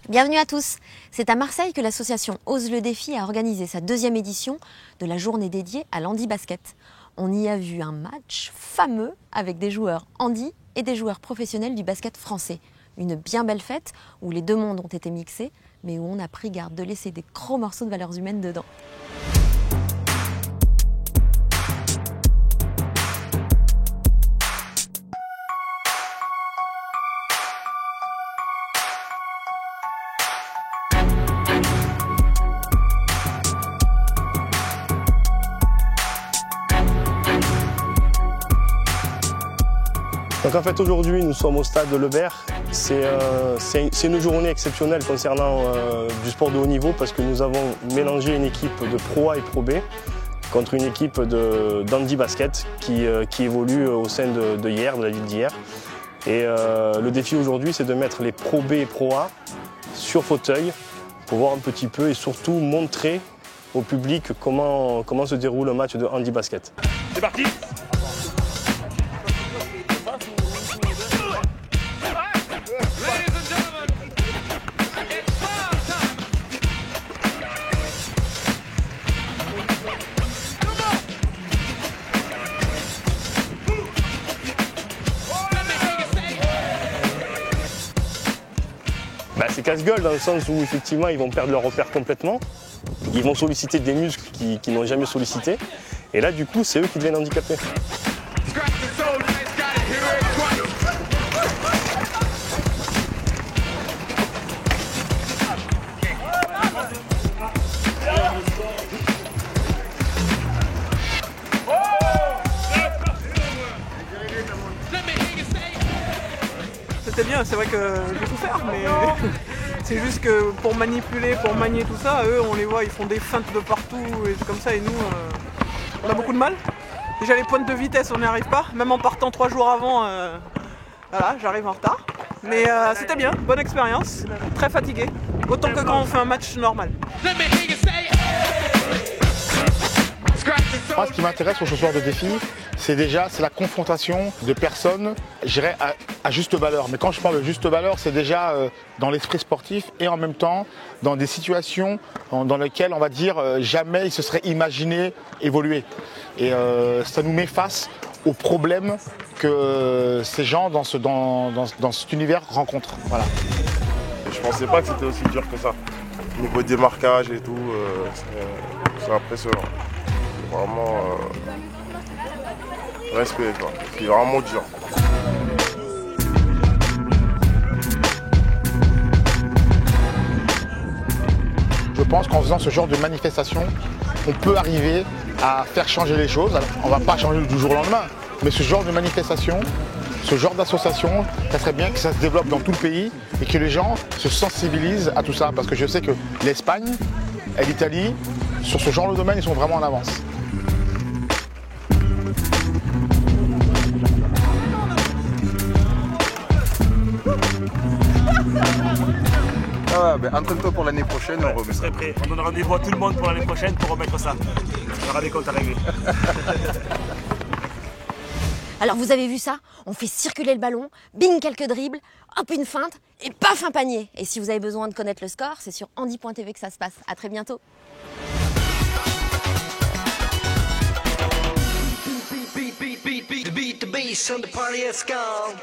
Bienvenue à tous. C'est à Marseille que l'association Ose le défi a organisé sa deuxième édition de la journée dédiée à l'handi basket. On y a vu un match fameux avec des joueurs handi et des joueurs professionnels du basket français. Une bien belle fête où les deux mondes ont été mixés, mais où on a pris garde de laisser des gros morceaux de valeurs humaines dedans. Donc en fait aujourd'hui nous sommes au stade de Lebert. C'est une journée exceptionnelle concernant du sport de haut niveau parce que nous avons mélangé une équipe de Pro A et Pro B contre une équipe d'handi basket qui évolue au sein de Hyères, de la Ligue d'Hyères. Et le défi aujourd'hui c'est de mettre les Pro B et Pro A sur fauteuil pour voir un petit peu et surtout montrer au public comment se déroule un match de handi basket. C'est parti! C'est casse-gueule dans le sens où effectivement ils vont perdre leur repère complètement. Ils vont solliciter des muscles qu'ils n'ont jamais sollicités. Et là du coup c'est eux qui deviennent handicapés. C'était bien, c'est vrai que je vais tout faire, mais c'est juste que pour manipuler, pour manier tout ça, eux on les voit, ils font des feintes de partout et tout comme ça, et nous on a beaucoup de mal. Déjà les pointes de vitesse on n'y arrive pas, même en partant 3 jours avant, voilà, j'arrive en retard. Mais c'était bien, bonne expérience, très fatigué, autant que quand on fait un match normal. Moi, ce qui m'intéresse sur ce soir de défi, c'est la confrontation de personnes, je dirais, à juste valeur. Mais quand je parle de juste valeur, c'est déjà dans l'esprit sportif et en même temps dans des situations dans lesquelles, on va dire, jamais ils se seraient imaginés évoluer. Et ça nous met face aux problèmes que ces gens dans cet univers rencontrent. Voilà. Je pensais pas que c'était aussi dur que ça. Au niveau démarquage et tout, c'est impressionnant. Vraiment respect quoi. C'est vraiment dur. Je pense qu'en faisant ce genre de manifestation, on peut arriver à faire changer les choses. Alors, on ne va pas changer du jour au lendemain, mais ce genre de manifestation, ce genre d'association, ça serait bien que ça se développe dans tout le pays et que les gens se sensibilisent à tout ça. Parce que je sais que l'Espagne et l'Italie, sur ce genre de domaine, ils sont vraiment en avance. Entraîne-toi pour l'année prochaine, on remet. Je serai prêt. On donne rendez-vous à tout le monde pour l'année prochaine pour remettre ça. On aura des comptes à régler. Alors vous avez vu ça? On fait circuler le ballon, bing quelques dribbles, hop une feinte et paf un panier. Et si vous avez besoin de connaître le score, c'est sur handi.tv que ça se passe. À très bientôt. Beat the bass and the party has gone.